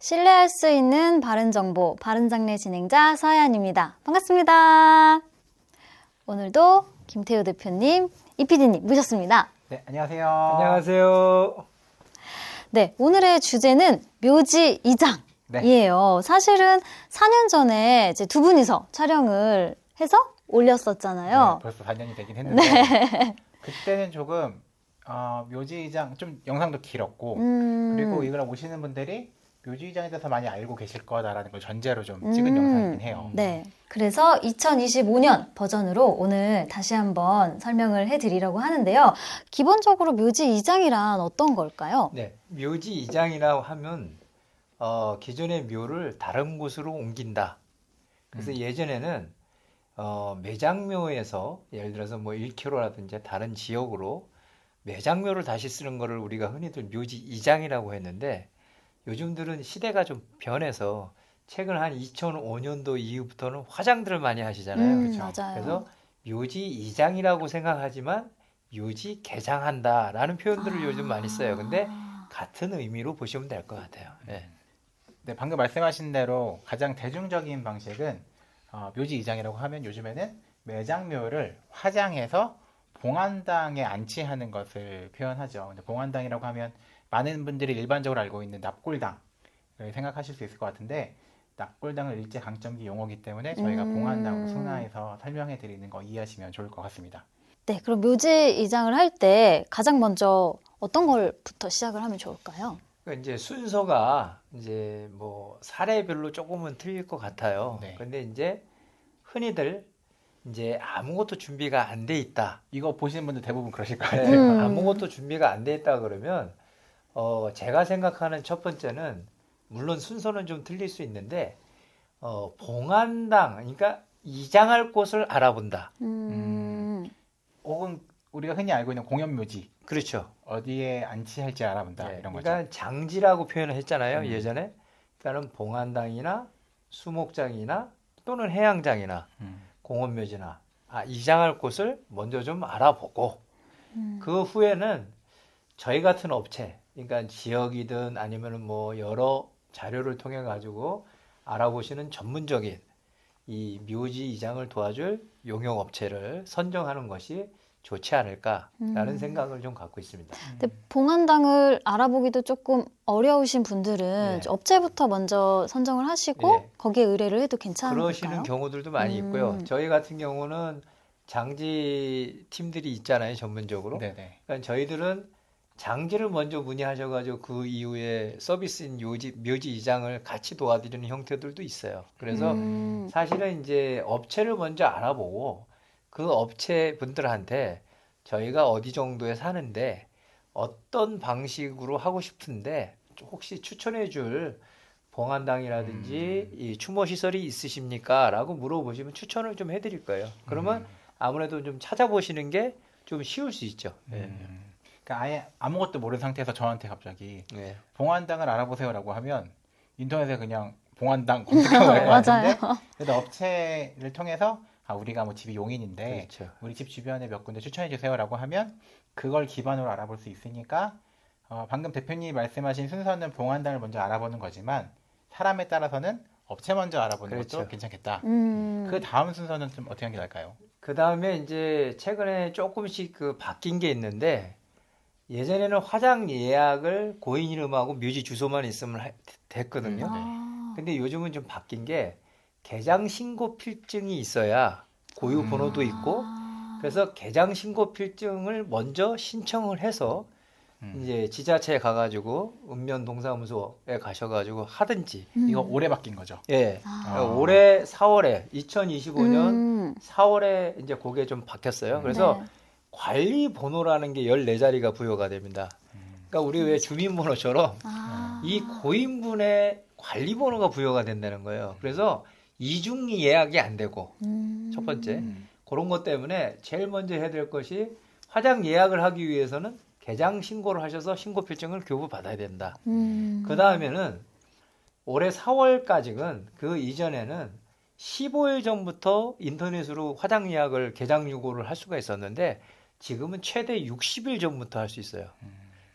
신뢰할 수 있는 바른정보, 바른장례 진행자 서혜안입니다. 반갑습니다. 오늘도 김태우 대표님, 이PD님 모셨습니다. 네, 안녕하세요. 안녕하세요. 네, 오늘의 주제는 묘지 이장이에요. 사실은 4년 전에 이제 두 분이서 촬영을 해서 올렸었잖아요. 네, 벌써 4년이 되긴 했는데 그때는 조금 묘지이장 좀 영상도 길었고 그리고 이걸 오시는 분들이 묘지이장에 대해서 많이 알고 계실 거다라는 걸 전제로 좀 찍은 영상이긴 해요. 네, 그래서 2025년 버전으로 오늘 다시 한번 설명을 해드리려고 하는데요. 기본적으로 묘지 이장이란 어떤 걸까요? 네, 묘지 이장이라고 하면 기존의 묘를 다른 곳으로 옮긴다. 그래서 예전에는 매장묘에서 예를 들어서 뭐 1km라든지 다른 지역으로 매장묘를 다시 쓰는 거를 우리가 흔히들 묘지 이장이라고 했는데 요즘들은 시대가 좀 변해서 최근 한 2005년도 이후부터는 화장들을 많이 하시잖아요. 그렇죠. 맞아요. 그래서 묘지 이장이라고 생각하지만 묘지 개장한다라는 표현들을 요즘 많이 써요. 근데 같은 의미로 보시면 될 것 같아요. 네. 네, 방금 말씀하신 대로 가장 대중적인 방식은 묘지 이장이라고 하면 요즘에는 매장묘를 화장해서 봉안당에 안치하는 것을 표현하죠. 근데 봉안당이라고 하면 많은 분들이 일반적으로 알고 있는 납골당을 생각하실 수 있을 것 같은데 납골당은 일제강점기 용어이기 때문에 저희가 봉안당으로 승화해서 설명해 드리는 거 이해하시면 좋을 것 같습니다. 네, 그럼 묘지 이장을 할 때 가장 먼저 어떤 걸부터 시작을 하면 좋을까요? 그러니까 이제 순서가 이제 뭐 사례별로 조금은 틀릴 것 같아요. 네. 근데 이제 흔히들 이제 아무것도 준비가 안 돼 있다. 이거 보시는 분들 대부분 그러실 네, 거예요. 아무것도 준비가 안 돼 있다 그러면 제가 생각하는 첫 번째는 물론 순서는 좀 틀릴 수 있는데 봉안당 그러니까 이장할 곳을 알아본다. 혹은 우리가 흔히 알고 있는 공연묘지 그렇죠. 어디에 안치할지 알아본다 네, 이런 거죠. 그러니까 장지라고 표현을 했잖아요. 예전에. 그러니까는 봉안당이나 수목장이나 또는 해양장이나 공원묘지나 이장할 곳을 먼저 좀 알아보고 그 후에는 저희 같은 업체, 그러니까 지역이든 아니면은 뭐 여러 자료를 통해 가지고 알아보시는 전문적인 이 묘지 이장을 도와줄 용역 업체를 선정하는 것이 좋지 않을까라는 생각을 좀 갖고 있습니다. 근데 봉안당을 알아보기도 조금 어려우신 분들은 네. 업체부터 먼저 선정을 하시고 네. 거기에 의뢰를 해도 괜찮을까요? 그러시는 경우들도 많이 있고요. 저희 같은 경우는 장지 팀들이 있잖아요, 전문적으로. 네네. 그러니까 저희들은 장지를 먼저 문의하셔가지고 그 이후에 서비스인 묘지 이장을 같이 도와드리는 형태들도 있어요. 그래서 사실은 이제 업체를 먼저 알아보고 그 업체 분들한테 저희가 어디 정도에 사는데 어떤 방식으로 하고 싶은데 혹시 추천해 줄 봉안당이라든지 이 추모 시설이 있으십니까? 라고 물어보시면 추천을 좀 해드릴 거예요. 그러면 아무래도 좀 찾아보시는 게 좀 쉬울 수 있죠. 그러니까 아예 아무것도 모르는 상태에서 저한테 갑자기 네. 봉안당을 알아보세요라고 하면 인터넷에 그냥 봉안당 검색하면 될 것 같은데 그래도 업체를 통해서 우리가 뭐 집이 용인인데 그렇죠. 우리 집 주변에 몇 군데 추천해 주세요라고 하면 그걸 기반으로 알아볼 수 있으니까 방금 대표님이 말씀하신 순서는 봉안당을 먼저 알아보는 거지만 사람에 따라서는 업체 먼저 알아보는 것도 그렇죠. 괜찮겠다. 그 다음 순서는 좀 어떻게 하는 게 나을까요? 그 다음에 이제 최근에 조금씩 그 바뀐 게 있는데 예전에는 화장 예약을 고인 이름하고 묘지 주소만 있으면 됐거든요. 근데 요즘은 좀 바뀐 게 개장 신고 필증이 있어야 고유 번호도 있고 그래서 개장 신고 필증을 먼저 신청을 해서 이제 지자체에 가가지고 읍면동사무소에 가셔가지고 하든지 이거 올해 바뀐 거죠? 예 올해 4월에 2025년 4월에 이제 그게 좀 바뀌었어요. 그래서 네. 관리 번호라는 게 14자리가 부여가 됩니다. 그러니까 우리 왜 주민번호처럼 이 고인분의 관리 번호가 부여가 된다는 거예요. 그래서 이중이 예약이 안 되고 첫 번째 그런 것 때문에 제일 먼저 해야 될 것이 화장 예약을 하기 위해서는 개장 신고를 하셔서 신고 필증을 교부 받아야 된다. 그 다음에는 올해 4월까지는 그 이전에는 15일 전부터 인터넷으로 화장 예약을 개장 요구를 할 수가 있었는데 지금은 최대 60일 전부터 할 수 있어요.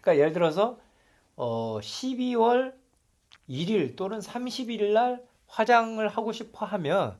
그러니까 예를 들어서 12월 1일 또는 30일 날 화장을 하고 싶어 하면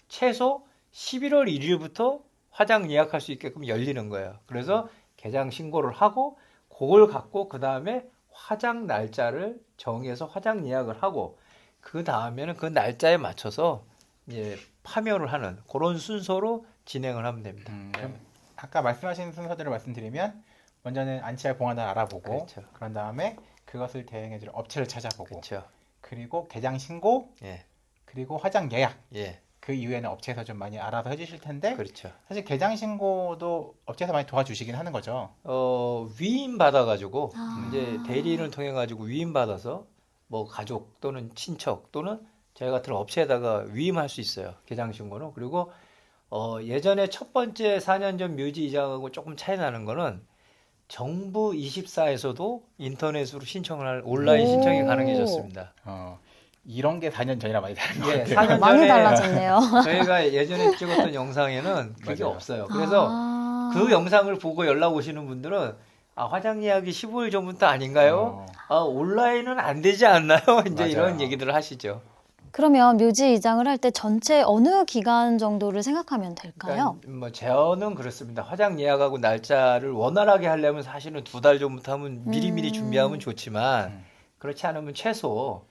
최소 11월 1일부터 화장 예약할 수 있게끔 열리는 거예요. 그래서 개장 신고를 하고 그걸 갖고 그 다음에 화장 날짜를 정해서 화장 예약을 하고 그 다음에는 그 날짜에 맞춰서 이제 파묘를 하는 그런 순서로 진행을 하면 됩니다. 그럼 아까 말씀하신 순서대로 말씀드리면 먼저는 안치할 봉안을 알아보고 그렇죠. 그런 다음에 그것을 대행해줄 업체를 찾아보고 그렇죠. 그리고 개장 신고 예, 그리고 화장 예약 예, 그 이후에는 업체에서 좀 많이 알아서 해주실 텐데 그렇죠. 사실 개장 신고도 업체에서 많이 도와주시긴 하는 거죠. 위임 받아가지고 아. 이제 대리인을 통해 가지고 위임 받아서 뭐 가족 또는 친척 또는 저희 같은 업체에다가 위임할 수 있어요. 개장 신고는. 그리고 예전에 첫 번째 4년 전 묘지 이장하고 조금 차이 나는 거는 정부 24에서도 인터넷으로 신청을 할 온라인 오. 신청이 가능해졌습니다. 이런 게 4년 전이랑 많이 다른 것 예, 같아요. 4년 많이 전에 달라졌네요. 저희가 예전에 찍었던 영상에는 그게 맞아요. 없어요. 그래서 아. 그 영상을 보고 연락 오시는 분들은 화장 예약이 15일 전부터 아닌가요? 온라인은 안 되지 않나요? 이제 맞아요. 이런 얘기들을 하시죠. 그러면 묘지 이장을 할 때 전체 어느 기간 정도를 생각하면 될까요? 그러니까 뭐 저는 그렇습니다. 화장 예약하고 날짜를 원활하게 하려면 사실은 2달 전부터 하면 미리미리 준비하면 좋지만 그렇지 않으면 최소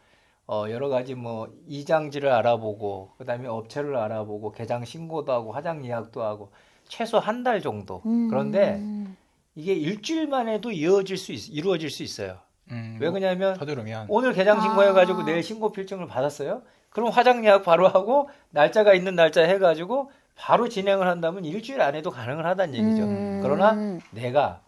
여러 가지 뭐 이장지를 알아보고 그다음에 업체를 알아보고 개장 신고도 하고 화장 예약도 하고 최소 한 달 정도. 그런데 이게 일주일 만에도 이루어질 수 있어요. 왜 그러냐면 서두르면 오늘 개장 신고해가지고 내일 신고 필증을 받았어요. 그럼 화장 예약 바로 하고 날짜가 있는 날짜 해가지고 바로 진행을 한다면 일주일 안에도 가능을 하다는 얘기죠. 그러나 내가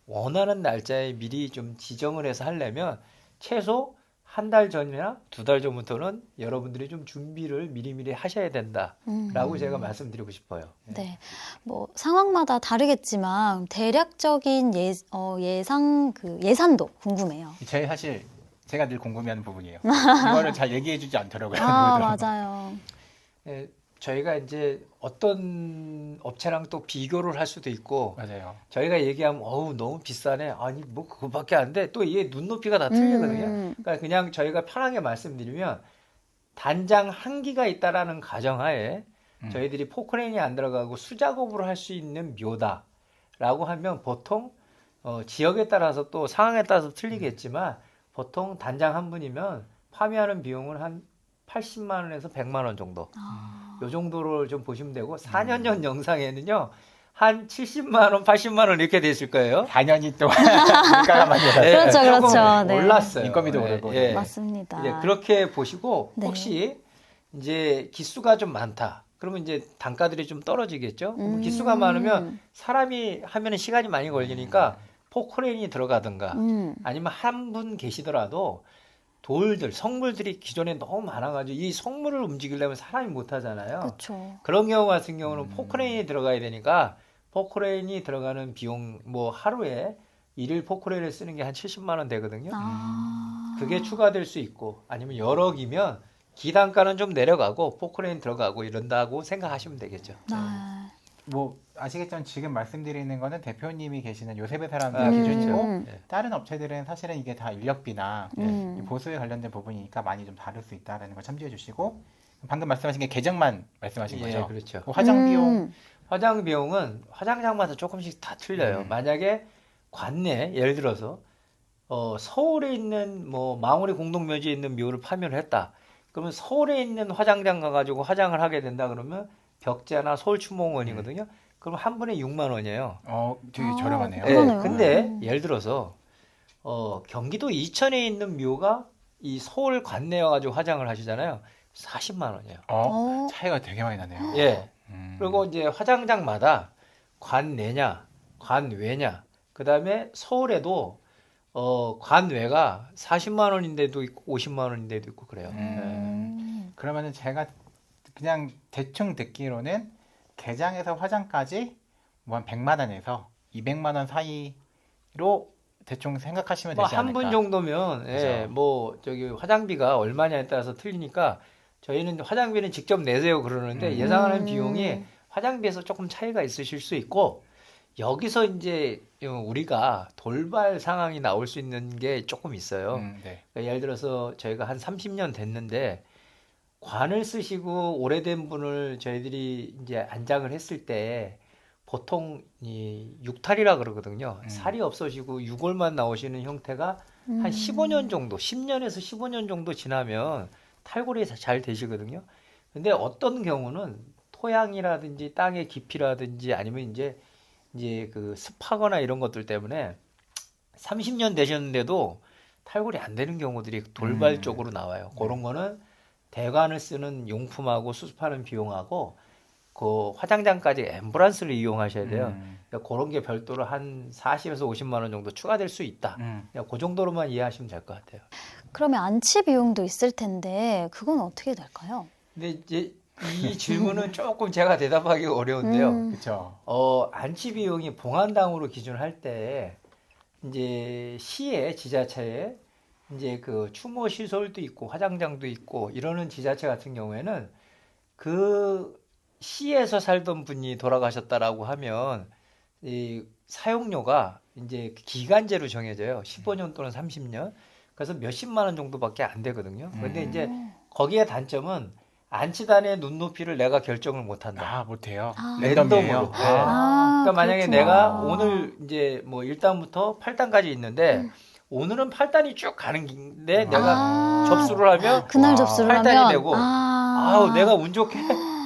원하는 날짜에 미리 좀 지정을 해서 하려면 최소 한 달 전이나 2달 전부터는 여러분들이 좀 준비를 미리미리 하셔야 된다라고 제가 말씀드리고 싶어요. 네, 뭐 상황마다 다르겠지만 대략적인 예산도 궁금해요. 사실 제가 늘 궁금해하는 부분이에요. 이거를 잘 얘기해주지 않더라고요. 아, 누구도. 맞아요. 네, 저희가 이제 어떤 업체랑 또 비교를 할 수도 있고 맞아요. 저희가 얘기하면 너무 비싸네. 아니 뭐 그거밖에 안 돼. 또 이게 눈높이가 다 틀리거든요. 그러니까 그냥 저희가 편하게 말씀드리면 단장 한기가 있다라는 가정하에 저희들이 포크레인이 안 들어가고 수작업으로 할 수 있는 묘다라고 하면 보통 지역에 따라서 또 상황에 따라서 틀리겠지만 보통 단장 한 분이면 파묘하는 비용은 한 80만 원에서 100만 원 정도. 요 정도를 좀 보시면 되고 4년 전 영상에는요. 한 70만 원, 80만 원 이렇게 됐을 거예요. 4년이 동안 물가가 많이 올랐어요. 그렇죠, 조금 그렇죠. 네. 올랐어요. 인건비도 예, 오르고. 예. 맞습니다. 예, 그렇게 보시고 네. 혹시 이제 기수가 좀 많다. 그러면 이제 단가들이 좀 떨어지겠죠. 그럼 기수가 많으면 사람이 하면은 시간이 많이 걸리니까 포크레인이 들어가든가 아니면 한 분 계시더라도 성물들이 기존에 너무 많아가지고 이 성물을 움직이려면 사람이 못 하잖아요. 그렇죠. 그런 경우 같은 경우는 포크레인이 들어가야 되니까 포크레인이 들어가는 비용 뭐 하루에 일일 포크레인을 쓰는 게 한 70만 원 되거든요. 그게 추가될 수 있고 아니면 여러 기면 기단가는 좀 내려가고 포크레인 들어가고 이런다고 생각하시면 되겠죠. 뭐 아시겠지만 지금 말씀드리는 거는 대표님이 계시는 요셉의 사람들 아, 기준이고 네. 다른 업체들은 사실은 이게 다 인력비나 음. 이 보수에 관련된 부분이니까 많이 좀 다를 수 있다라는 걸 참조해 주시고 방금 말씀하신 게 계정만 말씀하신 예, 거죠. 그렇죠. 뭐 화장 비용 화장 비용은 화장장마다 조금씩 다 틀려요. 만약에 관내 예를 들어서 서울에 있는 뭐 망우리 공동묘지에 있는 묘를 파묘를 했다. 그러면 서울에 있는 화장장 가가지고 화장을 하게 된다 그러면 벽자나 서울춘몽원이거든요. 그럼 한 분에 6만 원이에요. 되게 저렴하네요. 예, 그러네요. 근데 예를 들어서 경기도 이천에 있는 묘가 이 서울 관내에 와가지고 화장을 하시잖아요. 40만 원이에요. 차이가 되게 많이 나네요. 예. 그리고 이제 화장장마다 관내냐, 관외냐, 그 다음에 서울에도 관외가 40만 원인데도 있고 50만 원인데도 있고 그래요. 그러면은 제가 그냥 대충 듣기로는 개장에서 화장까지 뭐 한 100만 원에서 200만 원 사이로 대충 생각하시면 뭐 되지 한 않을까. 분 정도면 예, 그죠. 뭐 저기 화장비가 얼마냐에 따라서 틀리니까 저희는 화장비는 직접 내세요 그러는데 예상하는 비용이 화장비에서 조금 차이가 있으실 수 있고 여기서 이제 우리가 돌발 상황이 나올 수 있는 게 조금 있어요. 네. 그러니까 예를 들어서 저희가 한 30년 됐는데 관을 쓰시고 오래된 분을 저희들이 이제 안장을 했을 때 보통 이 육탈이라 그러거든요. 살이 없어지고 유골만 나오시는 형태가 한 15년 정도, 10년에서 15년 정도 지나면 탈골이 잘 되시거든요. 근데 어떤 경우는 토양이라든지 땅의 깊이라든지 아니면 이제 그 습하거나 이런 것들 때문에 30년 되셨는데도 탈골이 안 되는 경우들이 돌발적으로 나와요. 그런 거는 대관을 쓰는 용품하고 수습하는 비용하고 그 화장장까지 앰뷸런스를 이용하셔야 돼요. 그러니까 그런 게 별도로 한 40에서 50만 원 정도 추가될 수 있다. 그냥 그 정도로만 이해하시면 될 것 같아요. 그러면 안치 비용도 있을 텐데 그건 어떻게 될까요? 근데 이제 이 질문은 조금 제가 대답하기 어려운데요. 그렇죠. 안치 비용이 봉안당으로 기준할 때 이제 시에 지자체에 이제 그 추모 시설도 있고 화장장도 있고 이러는 지자체 같은 경우에는 그 시에서 살던 분이 돌아가셨다라고 하면 이 사용료가 이제 기간제로 정해져요. 15년 또는 30년. 그래서 몇십만 원 정도밖에 안 되거든요. 근데 이제 거기에 단점은 안치단의 눈높이를 내가 결정을 못 한다. 못해요. 랜덤으로. 네. 그러니까 만약에 그렇구나. 내가 오늘 이제 뭐 1단부터 8단까지 있는데 오늘은 8단이 쭉 가는 긴데 내가 접수를 하면 그날 접수를 8단이 하면 되고 아우 내가 운 좋게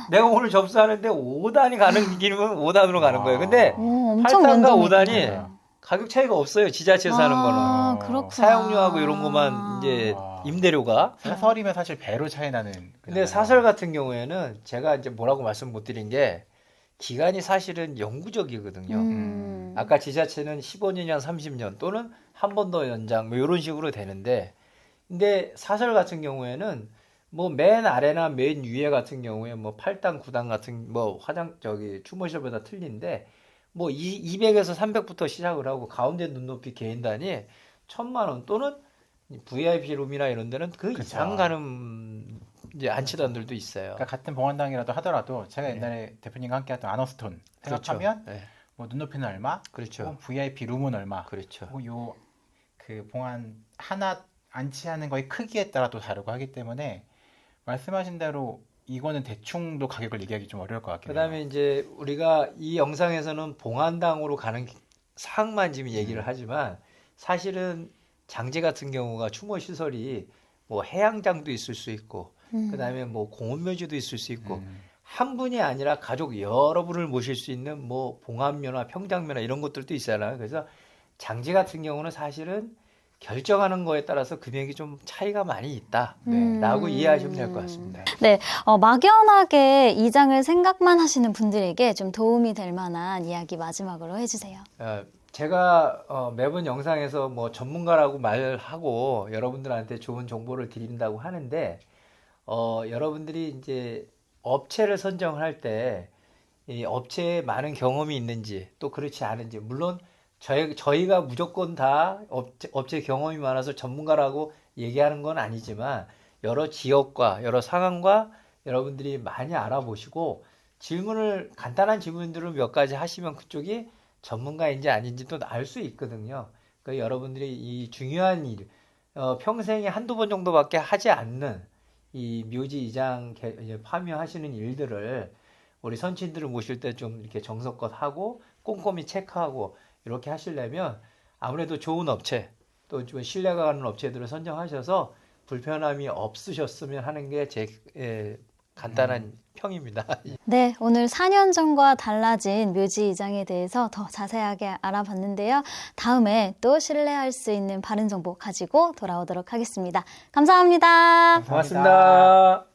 내가 오늘 접수하는데 5단이 가는 길이면 5단으로 가는 거예요. 근데 엄청 8단과 랜덤이구나. 5단이 가격 차이가 없어요. 지자체에서 하는 거는. 그렇구나. 사용료하고 이런 것만 이제 임대료가. 사설이면 사실 배로 차이 나는. 근데 사설 같은 경우에는 제가 이제 뭐라고 말씀 못 드린 게 기간이 사실은 영구적이거든요. 아까 지자체는 15년이나 30년 또는 한 번 더 연장 뭐 이런 식으로 되는데 근데 사설 같은 경우에는 뭐 맨 아래나 맨 위에 같은 경우에 뭐 8단, 9단 같은 뭐 추모시설보다 틀린데 뭐 200에서 300부터 시작을 하고 가운데 눈높이 개인단이 1,000만 원 또는 VIP 룸이나 이런 데는 그 이상 가는 이제 안치단들도 있어요. 그러니까 같은 봉안당이라도 하더라도 제가 옛날에 대표님과 함께 했던 아너스톤 생각하면 그렇죠. 네. 뭐 눈높이는 얼마, 그렇죠. VIP 룸은 얼마, 그렇죠. 그리고 그 봉안 하나 안치하는 거의 크기에 따라 또 다르고 하기 때문에 말씀하신 대로 이거는 대충도 가격을 얘기하기 좀 어려울 것 같긴 해요. 그다음에 이제 우리가 이 영상에서는 봉안당으로 가는 사항만 지금 얘기를 하지만 사실은 장제 같은 경우가 추모 시설이 뭐 해양장도 있을 수 있고 그다음에 뭐 공원묘지도 있을 수 있고 한 분이 아니라 가족 여러 분을 모실 수 있는 뭐 봉안묘나 평장묘나 이런 것들도 있잖아요. 그래서 장제 같은 경우는 사실은 결정하는 거에 따라서 금액이 좀 차이가 많이 있다라고 이해하시면 될 것 같습니다. 네, 막연하게 이장을 생각만 하시는 분들에게 좀 도움이 될 만한 이야기 마지막으로 해주세요. 제가 매번 영상에서 뭐 전문가라고 말하고 여러분들한테 좋은 정보를 드린다고 하는데 여러분들이 이제 업체를 선정을 할 때 이 업체에 많은 경험이 있는지 또 그렇지 않은지 물론 저희가 무조건 다 업체 경험이 많아서 전문가라고 얘기하는 건 아니지만 여러 지역과 여러 상황과 여러분들이 많이 알아보시고 간단한 질문들을 몇 가지 하시면 그쪽이 전문가인지 아닌지도 알 수 있거든요. 그러니까 여러분들이 이 중요한 일, 평생에 한두 번 정도밖에 하지 않는 이 묘지 이장 파묘하시는 일들을 우리 선친들을 모실 때 좀 이렇게 정성껏 하고 꼼꼼히 체크하고 이렇게 하시려면 아무래도 좋은 업체 또 좀 신뢰가 가는 업체들을 선정하셔서 불편함이 없으셨으면 하는 게 제 간단한 평입니다. 네, 오늘 4년 전과 달라진 묘지 이장에 대해서 더 자세하게 알아봤는데요. 다음에 또 신뢰할 수 있는 바른 정보 가지고 돌아오도록 하겠습니다. 감사합니다. 고맙습니다.